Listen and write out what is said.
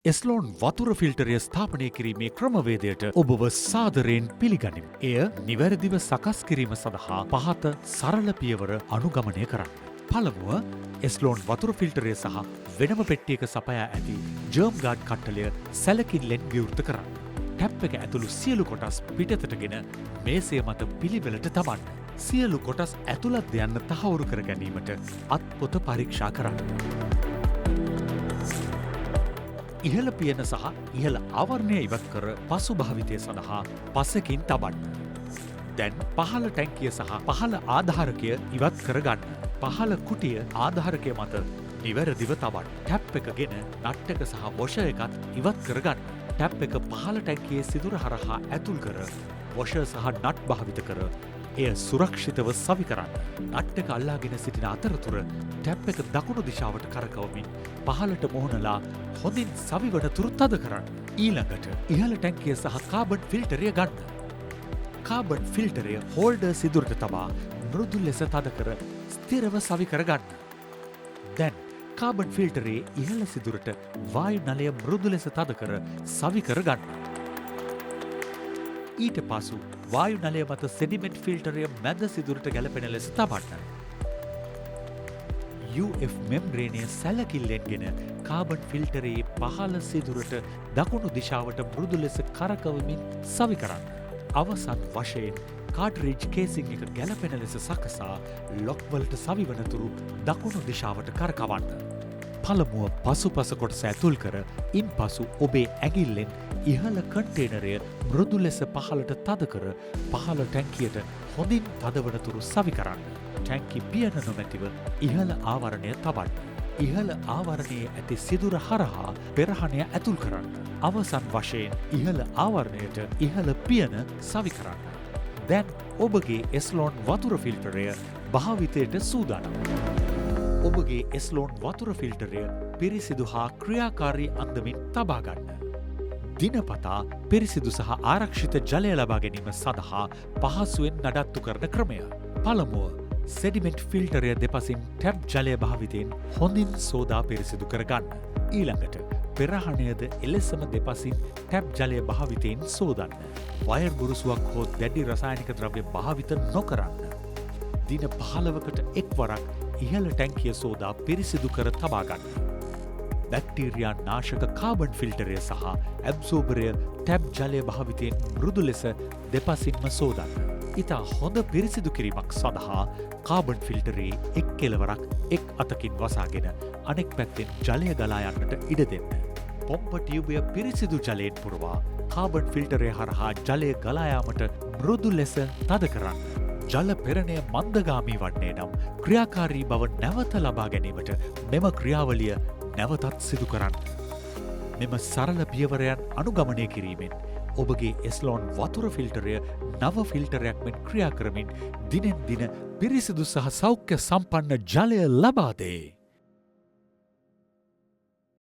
එස්ලෝන් වතුර ෆිල්ටරය ස්ථාපනය කිරීමේ ක්‍රමවේදයට ඔබව සාදරයෙන් පිළිගනිම්. එය නිවැරදිව සකස් කිරීම සඳහා පහත සරල පියවර අනුගමනය කරන්න. පළමුව එස්ලෝන් වතුර ෆිල්ටරය සහ වෙනම පෙට්ටියක සපයා ඇති ජර්ම් ගාඩ් කට්ටලය සැලකිල්ලෙන් විවෘත කරන්න. ටැප් එක ඇතුළු සියලු කොටස් පිටතටගෙන මේසය මත පිළිවෙලට තබන්න. සියලු කොටස් ඇතුළත් යන්න තහවුරු කර ගැනීමට අත්පොත පරීක්ෂා කරන්න. ඉහළ පියන සහ ඉහළ ආවරණය ඉවත් කර පසු භාවිතය සඳහා පසකින් තබන්න. දැන් පහළ ටැංකිය සහ පහළ ආධාරකය ඉවත් කරගන්න. පහළ කුටිය ආධාරකය මත නිවැරදිව තබන්න. ටැප් එක ගෙන නට්ටක සහ වොෂ එකත් ඉවත් කරගන්න. ටැප් එක පහළ ටැංකියේ සිදුර හරහා ඇතුල් කර වොෂ සහ නට් භාවිත කර එය සුරක්ෂිතව සවි කරන්න. නට්ටක අල්ලාගෙන සිටින අතරතුර ටැප් එක දකුණු දිශාවට කරකවමින් පහළට මොහොනලා හොඳින් සවිවන තුරු තද කරන්න. ඊළඟට ඉහළ ටැංකිය සහ කාබන් ෆිල්ටරය ගන්න. කාබන් ෆිල්ටරය හෝල්ඩර් සිදුරට තබා මෘදු ලෙස තද කර ස්ථිරව සවි කරගන්න. දැන් කාබන් ෆිල්ටරේ ඉහළ සිදුරට වායු නලය මෘදු ලෙස තද කර සවි කරගන්න. ඊට පසු වායු නලය මත සෙඩිමෙන්ට් ෆිල්ටරය මැද සිදුරට ගැලපෙන ලෙස තබන්න. UF මෙම්බ්‍රේනය සැලකිල්ලෙන් ගෙන කාබන් ෆිල්ටරයේ පහළ සිදුරට දකුණු දිශාවට මෘදු ලෙස කරකවමින් සවි කරන්න. අවසන් වශයෙන් කාටරිජ් කේසිං එක ගැලපෙන ලෙස සකසා ලොක්වලට සවිවනතුරු දකුණු දිශාවට කරකවන්න. පළමුව පසුපස කොටස ඇතුල් කර ඉන් පසු ඔබේ ඇගිල්ලෙන් ඉහළ කන්ටේනරය මෘදු ලෙස පහළට තද කර පහළ ටැංකියට හොඳින් තදවනතුරු සවි කරන්න. ටැංකි පියන නොමැතිව ඉහළ ආවරණය තබන්න. ඉහළ ආවරණයේ ඇති සිදුර හරහා පෙරහණය ඇතුල් කරන්න. අවසන් වශයෙන් ඉහළ ආවරණයට ඉහළ පියන සවි කරන්න. දැන් ඔබගේ එස්ලෝන් වතුර ෆිල්ටරය භාවිතයට සූදානම්. ඔබගේ එස්ලෝන් වතුර ෆිල්ටරය පිරිසිදු හා ක්‍රියාකාරී අන්දමින් තබාගන්න. දිනපතා පිරිසිදු සහ ආරක්ෂිත ජලය ලබා ගැනීම සඳහා පහසුවෙන් නඩත්තු කරන ක්‍රමය. පළමුව සෙඩිමෙන්ට් ෆිල්ටරය දෙපසින් ටැප් ජලය භාවිතයෙන් හොඳින් සෝදා පිරිසිදු කරගන්න. ඊළඟට පෙරහණයද එලෙසම දෙපසින් ටැප් ජලය භාවිතයෙන් සෝදන්න. වයර් බුරුසුවක් හෝ දැඩි රසායනික ද්‍රව්‍ය භාවිත නොකරන්න. දින 15කට එක් වරක් ඉහළ ටැංකිය සෝදා පිරිසිදු කර තබාගන්න. බැක්ටීරියා නාශක කාබන් ෆිල්ටරය සහ ඇබ්සෝබරය ටැබ් ජලය භාවිතයෙන් මෘදු ලෙස දෙපසින්ම සෝදන්න. ඉතා හොඳ පිරිසිදු කිරීමක් සඳහා කාබන් ෆිල්ටරේ එක් කෙලවරක් එක් අතකින් වසාගෙන අනෙක් පැත්තෙන් ජලය ගලා යන්නට ඉඩ දෙන්න. පොම්ප ටියුබය පිරිසිදු ජලයෙන් පුරවා කාබන් ෆිල්ටරය හරහා ජලය ගලා යාමට මෘදු ලෙස තද කරන්න. ජල පෙරණය මන්දගාමී වන්නේ නම් ක්‍රියාකාරී බව නැවත ලබා ගැනීමට මෙම ක්‍රියාවලිය නැවතත් සිදු කරන්න. මෙම සරල පියවරයන් අනුගමනය කිරීමෙන් ඔබගේ එස්ලෝන් වතුර ෆිල්ටරය නව ෆිල්ටරයක් මෙන් ක්‍රියා කරමින් දිනෙන් දින පිරිසිදු සහ සෞඛ්‍ය සම්පන්න ජලය ලබාදේ.